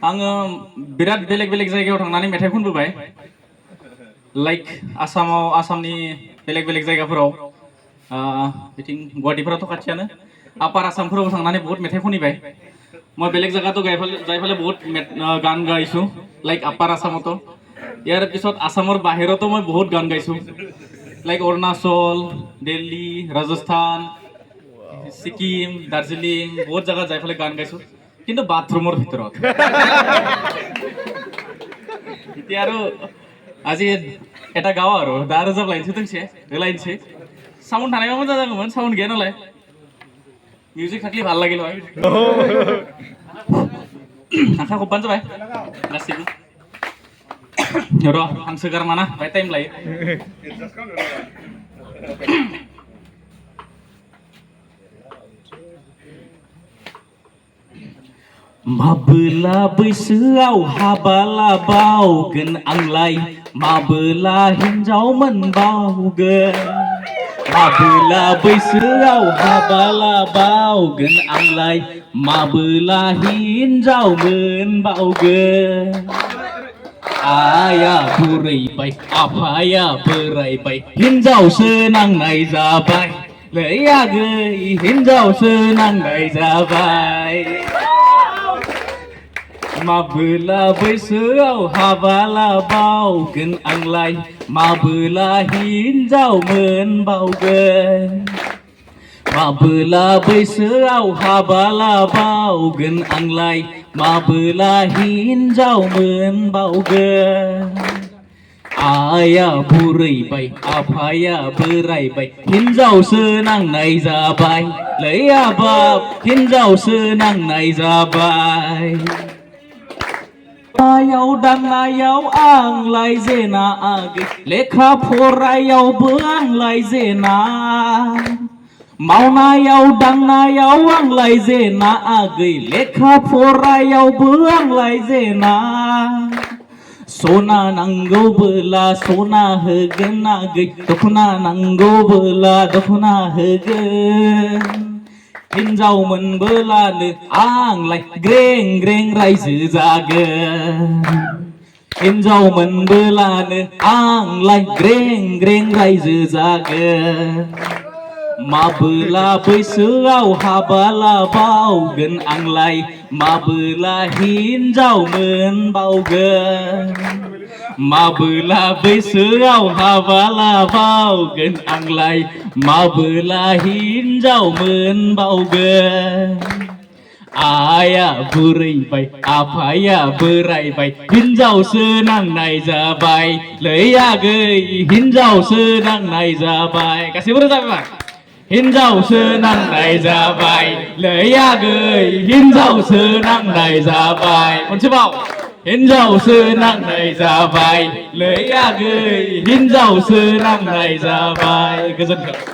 आङो बिराद बेलेग बेलेग जायगायाव थांनानै मेथाइ खनबोबाय लाइक आसामनि बेलेग बेलेग जायगाफोराव बिथिं गुवाहाटीफोराथ' खाथियानो आपार आसामफोराव थांनानै बहुत मेथाइ खनिबाय मैं बेलेग जगह जायफाले बहुत गान गाइছো लाइक आपार आसामतो यार पिছত आसाমৰ बाहिरতো मैं बहुत गान गाइছো लाइक अरुणाचल दिल्ली राजस्थान सिक्किम दार्जिलिं बहुत जगह जायफाले गान गाइছো কিন্তু বাথৰুমৰ ভিতৰত এতিয়া আৰু আজি এটা গাও আৰু दा रोजाब लाइनसो दोंसे लाइनसै साउन्ड थानायबा मोजां जागौमोन साउन्ड गैया नालाय मिउजिक थाकलि ভাল লাগিल হয় आखा खब्बानो जाबाय गासिबो र' हांसो गारमाना बाय टाइम लायो माबोला बैसोआव हाबा लाबावगोन आंलाय माबोला हिन्जाव मोनबावगोन माबोला बैसोआव हाबा लाबावगोन आंलाय माबोला हिन्जाव मोनबावगोन आया बुरैबाय आफाया बोरायबाय हिन्जावसो नांनाय जाबाय लै आगै हिन्जावसो नांनाय जाबाय माबोला बैसोआव हाबा लाबावगोन आंलाय माबोला हिन्जाव मोनबावगोन माबोला बैसोआव हाबा लाबावगोन आंलाय माबोला हिन्जाव मोनबावगोन आया बुरैबाय आफाया बोरायबाय हिन्जावसो नांनाय जाबाय लै आबाब हिन्जावसो नांनाय जाबाय मायाव दांनायाव आंलाय जेना आगै लेखा फरायावबो आंलाय जेना मावनायाव दांनायाव आंलाय जेना आगै लेखा फरायावबो आंलाय जेना सना नांगौबोला सना होगोन आगै दखना नांगौबोला दखना होगोन हिन्जाव मोनबोलानो आंलाय ग्रें ग्रें रायजो जागोन हिन्जाव मोनबोलानो आंलाय ग्रें ग्रें रायजो जागोन माबोला बैसोआव हाबा लाबावगोन आंलाय माबोला हिन्जाव मोनबावगोन माबोला बैसोआव हाबा लाबावगोन आंलाय माबोला हिन्जाव मोनबावगोन आया बुरैबाय आफाया बोरायबाय हिन्जावसो नांनाय जाबाय लै आगै हिन्जावसो नांनाय जाबाय गासैबो रोजाबबाय हिन्जावसो नांनाय जाबाय लै आगै हिन्जावसो नांनाय जाबाय खनसेबाव हिन्जावसो नांनाय जाबाय लै आगै हिन्जावसो नांनाय जाबाय गोजोन्थों